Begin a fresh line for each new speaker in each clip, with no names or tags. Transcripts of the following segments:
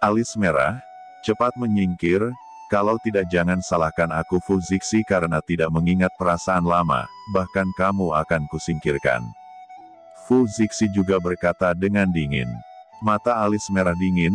Alis merah, cepat menyingkir, kalau tidak jangan salahkan aku Fu Zixi karena tidak mengingat perasaan lama, bahkan kamu akan kusingkirkan. Fu Zixi juga berkata dengan dingin. Mata alis merah dingin,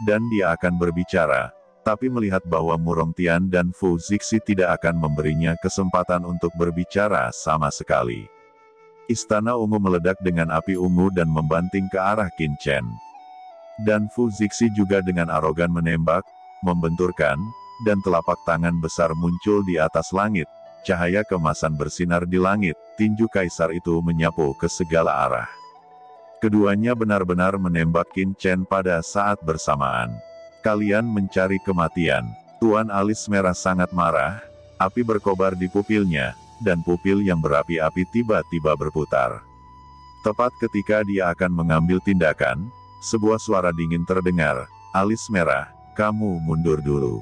dan dia akan berbicara, tapi melihat bahwa Murong Tian dan Fu Zixi tidak akan memberinya kesempatan untuk berbicara sama sekali. Istana ungu meledak dengan api ungu dan membanting ke arah Qin Chen. Dan Fu Zixi juga dengan arogan menembak, membenturkan, dan telapak tangan besar muncul di atas langit, cahaya kemasan bersinar di langit, tinju kaisar itu menyapu ke segala arah. Keduanya benar-benar menembak Qin Chen pada saat bersamaan. Kalian mencari kematian. Tuan alis merah sangat marah, api berkobar di pupilnya, dan pupil yang berapi-api tiba-tiba berputar. Tepat ketika dia akan mengambil tindakan, sebuah suara dingin terdengar, alis merah, kamu mundur dulu.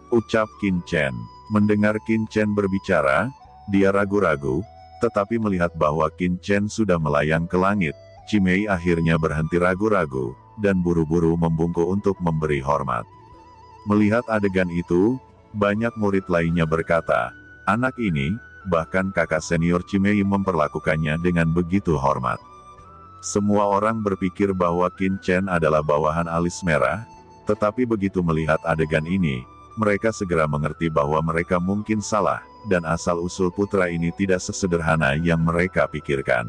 Ucap Qin Chen. Mendengar Qin Chen berbicara, dia ragu-ragu, tetapi melihat bahwa Qin Chen sudah melayang ke langit, Cimei akhirnya berhenti ragu-ragu, dan buru-buru membungkuk untuk memberi hormat. Melihat adegan itu, banyak murid lainnya berkata, anak ini, bahkan kakak senior Cimei memperlakukannya dengan begitu hormat. Semua orang berpikir bahwa Qin Chen adalah bawahan alis merah, tetapi begitu melihat adegan ini, mereka segera mengerti bahwa mereka mungkin salah, dan asal-usul putra ini tidak sesederhana yang mereka pikirkan.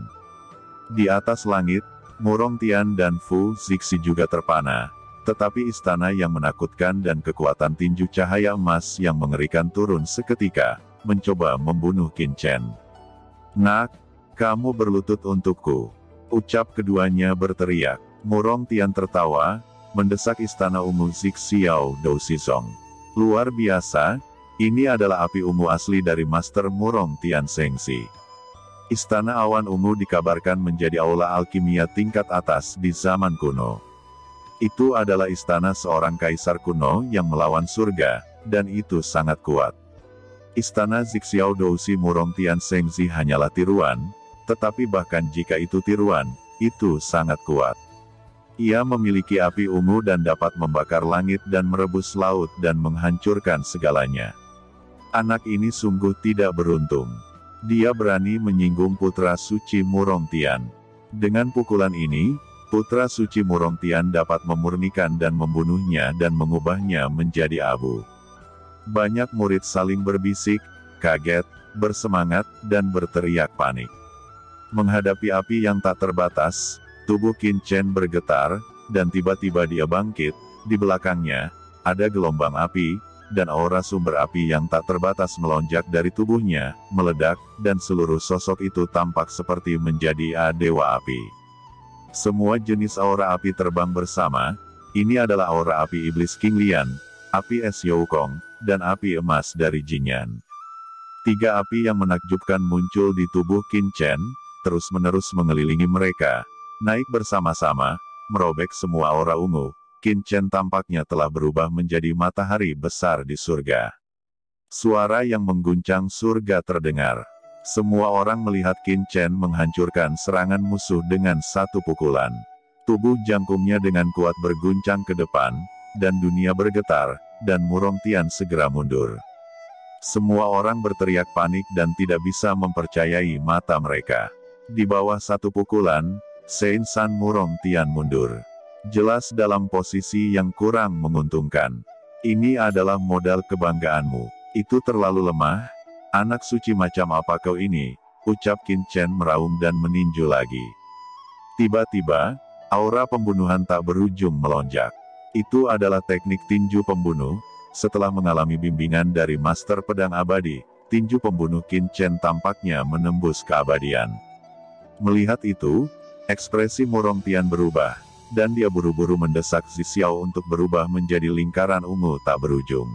Di atas langit, Murong Tian dan Fu Zixi juga terpana, tetapi istana yang menakutkan dan kekuatan tinju cahaya emas yang mengerikan turun seketika, mencoba membunuh Qin Chen. Nak, kamu berlutut untukku. Ucap keduanya berteriak. Murong Tian tertawa, mendesak istana ungu Zixiao Dou Xizong. Luar biasa, ini adalah api ungu asli dari Master Murong Tian Sengxi. Istana awan ungu dikabarkan menjadi aula alkimia tingkat atas di zaman kuno. Itu adalah istana seorang kaisar kuno yang melawan surga, dan itu sangat kuat. Istana Zixiao Douxi Murong Tian Sengxi hanyalah tiruan, tetapi bahkan jika itu tiruan, itu sangat kuat. Ia memiliki api ungu dan dapat membakar langit dan merebus laut dan menghancurkan segalanya. Anak ini sungguh tidak beruntung. Dia berani menyinggung putra suci Murong Tian. Dengan pukulan ini, putra suci Murong Tian dapat memurnikan dan membunuhnya dan mengubahnya menjadi abu. Banyak murid saling berbisik, kaget, bersemangat, dan berteriak panik. Menghadapi api yang tak terbatas, tubuh Qin Chen bergetar, dan tiba-tiba dia bangkit. Di belakangnya, ada gelombang api, dan aura sumber api yang tak terbatas melonjak dari tubuhnya, meledak, dan seluruh sosok itu tampak seperti menjadi dewa api. Semua jenis aura api terbang bersama. Ini adalah aura api iblis King Lian, api es Youkong, dan api emas dari Jinyan. Tiga api yang menakjubkan muncul di tubuh Qin Chen, terus-menerus mengelilingi mereka, naik bersama-sama, merobek semua aura ungu. Qin Chen tampaknya telah berubah menjadi matahari besar di surga. Suara yang mengguncang surga terdengar. Semua orang melihat Qin Chen menghancurkan serangan musuh dengan satu pukulan. Tubuh jangkungnya dengan kuat berguncang ke depan, dan dunia bergetar, dan Murong Tian segera mundur. Semua orang berteriak panik dan tidak bisa mempercayai mata mereka. Di bawah satu pukulan, Sein San Murong Tian mundur. Jelas dalam posisi yang kurang menguntungkan. Ini adalah modal kebanggaanmu. Itu terlalu lemah. Anak suci macam apa kau ini? Ucap Qin Chen meraung dan meninju lagi. Tiba-tiba, aura pembunuhan tak berujung melonjak. Itu adalah teknik tinju pembunuh. Setelah mengalami bimbingan dari Master Pedang Abadi, tinju pembunuh Qin Chen tampaknya menembus keabadian. Melihat itu, ekspresi Murong Tian berubah, dan dia buru-buru mendesak Zixiao untuk berubah menjadi lingkaran ungu tak berujung.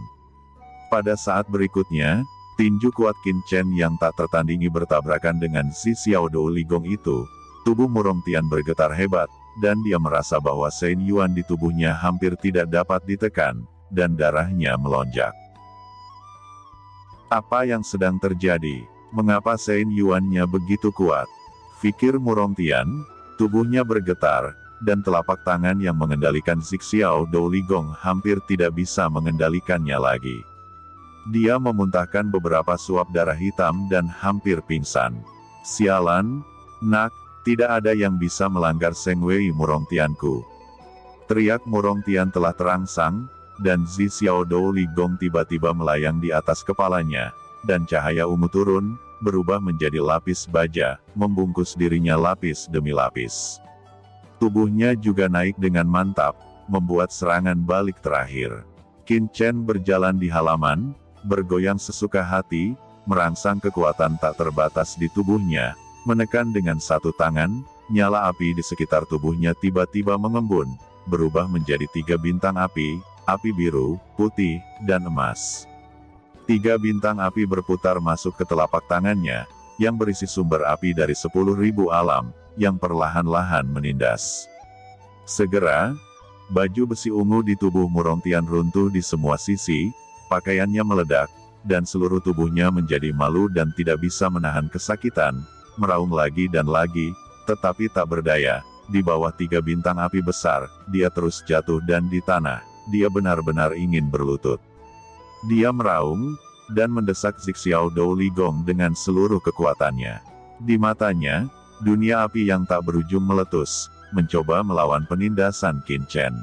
Pada saat berikutnya, tinju kuat Qin Chen yang tak tertandingi bertabrakan dengan Zixiao Dou Ligong itu. Tubuh Murong Tian bergetar hebat, dan dia merasa bahwa Sein Yuan di tubuhnya hampir tidak dapat ditekan, dan darahnya melonjak. Apa yang sedang terjadi? Mengapa Sein Yuan-nya begitu kuat? Fikir Murong Tian, tubuhnya bergetar, dan telapak tangan yang mengendalikan Zixiao Dou Ligong hampir tidak bisa mengendalikannya lagi. Dia memuntahkan beberapa suap darah hitam dan hampir pingsan. Sialan, nak, tidak ada yang bisa melanggar Seng Wei Murongtianku. Teriak Murongtian telah terangsang, dan Zixiao Dou Ligong tiba-tiba melayang di atas kepalanya, dan cahaya ungu turun, berubah menjadi lapis baja, membungkus dirinya lapis demi lapis. Tubuhnya juga naik dengan mantap, membuat serangan balik terakhir. Qin Chen berjalan di halaman, bergoyang sesuka hati, merangsang kekuatan tak terbatas di tubuhnya, menekan dengan satu tangan, nyala api di sekitar tubuhnya tiba-tiba mengembun, berubah menjadi 3 bintang api, api biru, putih, dan emas. 3 bintang api berputar masuk ke telapak tangannya, yang berisi sumber api dari 10.000 alam, yang perlahan-lahan menindas. Segera, baju besi ungu di tubuh Murongtian runtuh di semua sisi, pakaiannya meledak, dan seluruh tubuhnya menjadi malu dan tidak bisa menahan kesakitan, meraung lagi dan lagi, tetapi tak berdaya. Di bawah 3 bintang api besar, dia terus jatuh dan di tanah, dia benar-benar ingin berlutut. Dia meraung, dan mendesak Zixiao Dou Ligong dengan seluruh kekuatannya. Di matanya, dunia api yang tak berujung meletus, mencoba melawan penindasan Qin Chen.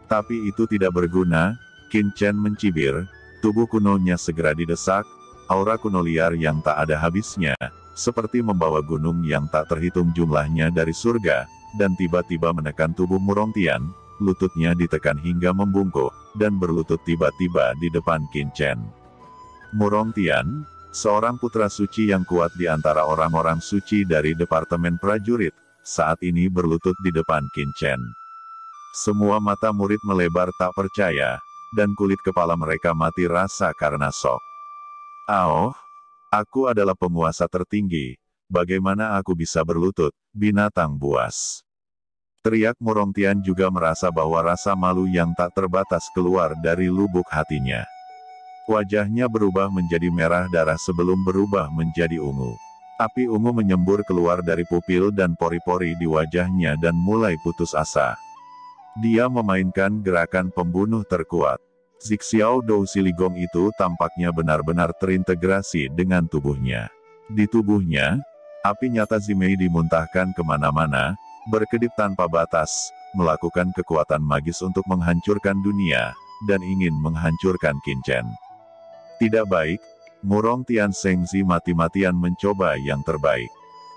Tapi itu tidak berguna, Qin Chen mencibir, tubuh kunonya segera didesak, aura kuno liar yang tak ada habisnya, seperti membawa gunung yang tak terhitung jumlahnya dari surga, dan tiba-tiba menekan tubuh Murongtian, lututnya ditekan hingga membungkuk, dan berlutut tiba-tiba di depan Qin Chen. Murongtian, seorang putra suci yang kuat di antara orang-orang suci dari Departemen Prajurit, saat ini berlutut di depan Qin Chen. Semua mata murid melebar tak percaya, dan kulit kepala mereka mati rasa karena shock. "Oh, aku adalah penguasa tertinggi, bagaimana aku bisa berlutut, binatang buas?" Teriak Murongtian juga merasa bahwa rasa malu yang tak terbatas keluar dari lubuk hatinya. Wajahnya berubah menjadi merah darah sebelum berubah menjadi ungu. Api ungu menyembur keluar dari pupil dan pori-pori di wajahnya dan mulai putus asa. Dia memainkan gerakan pembunuh terkuat. Zixiao Dou Ligong itu tampaknya benar-benar terintegrasi dengan tubuhnya. Di tubuhnya, api nyata Zimei dimuntahkan kemana-mana, berkedip tanpa batas, melakukan kekuatan magis untuk menghancurkan dunia, dan ingin menghancurkan Qin Chen. Tidak baik, Murongtian Sengzi mati-matian mencoba yang terbaik.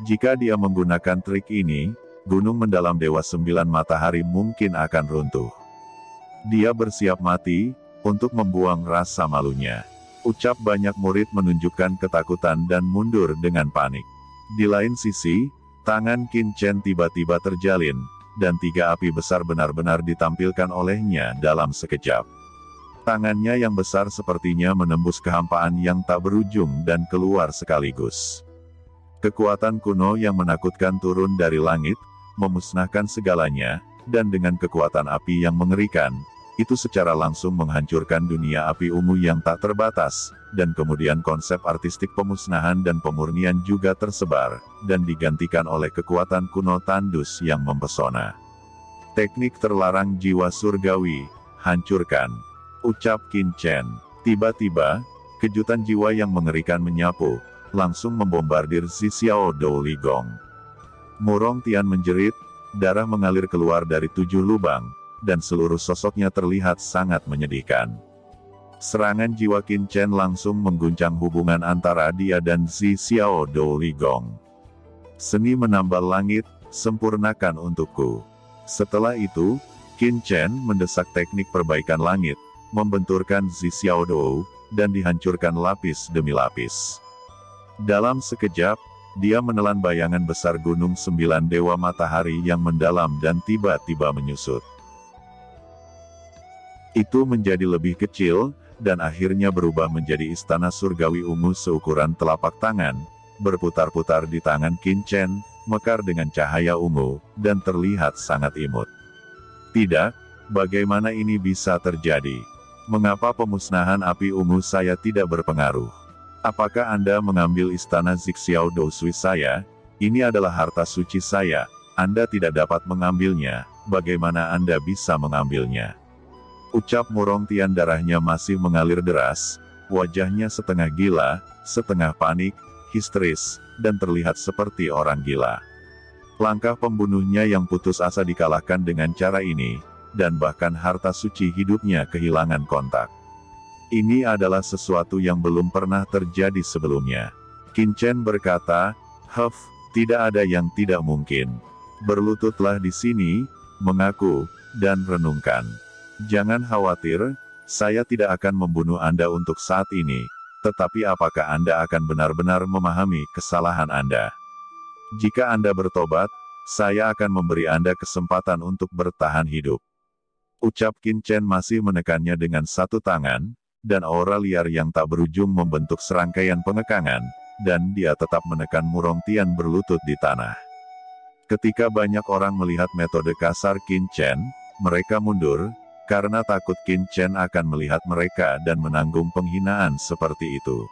Jika dia menggunakan trik ini, gunung mendalam Dewa 9 Matahari mungkin akan runtuh. Dia bersiap mati, untuk membuang rasa malunya. Ucap banyak murid menunjukkan ketakutan dan mundur dengan panik. Di lain sisi, tangan Qin Chen tiba-tiba terjalin, dan 3 api besar benar-benar ditampilkan olehnya dalam sekejap. Tangannya yang besar sepertinya menembus kehampaan yang tak berujung dan keluar sekaligus. Kekuatan kuno yang menakutkan turun dari langit, memusnahkan segalanya, dan dengan kekuatan api yang mengerikan, itu secara langsung menghancurkan dunia api ungu yang tak terbatas, dan kemudian konsep artistik pemusnahan dan pemurnian juga tersebar, dan digantikan oleh kekuatan kuno tandus yang mempesona. Teknik terlarang jiwa surgawi, hancurkan. Ucap Qin Chen. Tiba-tiba, kejutan jiwa yang mengerikan menyapu, langsung membombardir Zixiao Dou Ligong. Murongtian menjerit, darah mengalir keluar dari 7 lubang, dan seluruh sosoknya terlihat sangat menyedihkan. Serangan jiwa Qin Chen langsung mengguncang hubungan antara dia dan Zixiao Dou Ligong. Seni menambal langit, sempurnakan untukku. Setelah itu, Qin Chen mendesak teknik perbaikan langit, membenturkan Zixiao Dou, dan dihancurkan lapis demi lapis. Dalam sekejap, dia menelan bayangan besar gunung 9 Dewa Matahari yang mendalam dan tiba-tiba menyusut. Itu menjadi lebih kecil, dan akhirnya berubah menjadi istana surgawi ungu seukuran telapak tangan, berputar-putar di tangan Qin Chen, mekar dengan cahaya ungu, dan terlihat sangat imut. Tidak, bagaimana ini bisa terjadi? Mengapa pemusnahan api ungu saya tidak berpengaruh? Apakah Anda mengambil istana Zixiao Dou Sui saya? Ini adalah harta suci saya. Anda tidak dapat mengambilnya, bagaimana Anda bisa mengambilnya? Ucap Murong Tian. Darahnya masih mengalir deras, wajahnya setengah gila, setengah panik, histeris, dan terlihat seperti orang gila. Langkah pembunuhnya yang putus asa dikalahkan dengan cara ini, dan bahkan harta suci hidupnya kehilangan kontak. Ini adalah sesuatu yang belum pernah terjadi sebelumnya. Qin Chen berkata, tidak ada yang tidak mungkin. Berlututlah di sini, mengaku, dan renungkan. Jangan khawatir, saya tidak akan membunuh Anda untuk saat ini, tetapi apakah Anda akan benar-benar memahami kesalahan Anda? Jika Anda bertobat, saya akan memberi Anda kesempatan untuk bertahan hidup. Ucap Qin Chen masih menekannya dengan satu tangan, dan aura liar yang tak berujung membentuk serangkaian pengekangan, dan dia tetap menekan Murong Tian berlutut di tanah. Ketika banyak orang melihat metode kasar Qin Chen, mereka mundur, karena takut Qin Chen akan melihat mereka dan menanggung penghinaan seperti itu.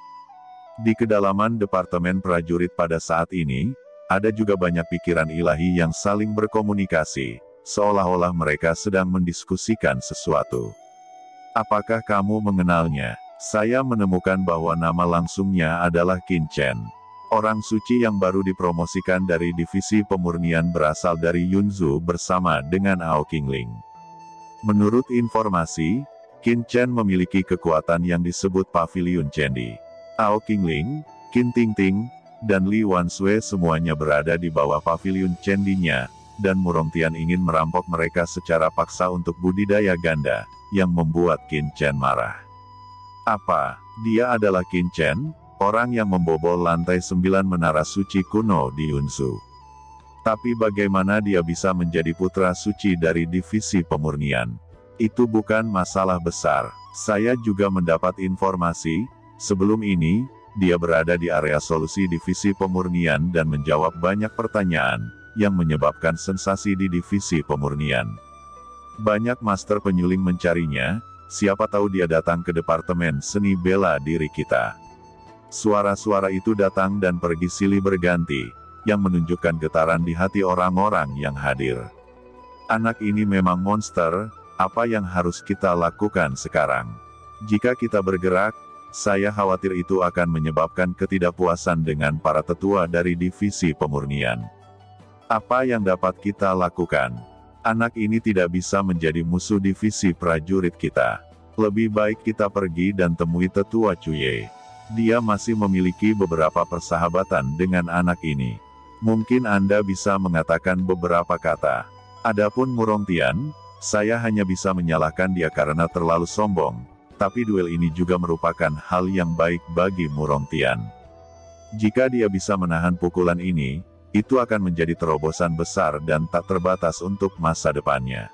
Di kedalaman Departemen Prajurit pada saat ini, ada juga banyak pikiran ilahi yang saling berkomunikasi, seolah-olah mereka sedang mendiskusikan sesuatu. Apakah kamu mengenalnya? Saya menemukan bahwa nama langsungnya adalah Qin Chen. Orang suci yang baru dipromosikan dari divisi pemurnian berasal dari Yunzu bersama dengan Ao Qingling. Menurut informasi, Qin Chen memiliki kekuatan yang disebut Pavilion Candi. Ao Qingling, Qin Tingting, dan Li Wanshui semuanya berada di bawah Pavilion Candi-nya, dan Murong Tian ingin merampok mereka secara paksa untuk budidaya ganda, yang membuat Qin Chen marah. Apa, dia adalah Qin Chen? Orang yang membobol lantai 9 menara suci kuno di Yunzu. Tapi bagaimana dia bisa menjadi putra suci dari divisi pemurnian? Itu bukan masalah besar. Saya juga mendapat informasi, sebelum ini, dia berada di area solusi divisi pemurnian dan menjawab banyak pertanyaan, yang menyebabkan sensasi di divisi pemurnian. Banyak master penyuling mencarinya, siapa tahu dia datang ke Departemen Seni Bela Diri kita. Suara-suara itu datang dan pergi silih berganti, yang menunjukkan getaran di hati orang-orang yang hadir. Anak ini memang monster, apa yang harus kita lakukan sekarang? Jika kita bergerak, saya khawatir itu akan menyebabkan ketidakpuasan dengan para tetua dari divisi pemurnian. Apa yang dapat kita lakukan? Anak ini tidak bisa menjadi musuh divisi prajurit kita. Lebih baik kita pergi dan temui tetua Cuye. Dia masih memiliki beberapa persahabatan dengan anak ini. Mungkin Anda bisa mengatakan beberapa kata. Adapun Murong Tian, saya hanya bisa menyalahkan dia karena terlalu sombong. Tapi duel ini juga merupakan hal yang baik bagi Murong Tian. Jika dia bisa menahan pukulan ini, itu akan menjadi terobosan besar dan tak terbatas untuk masa depannya.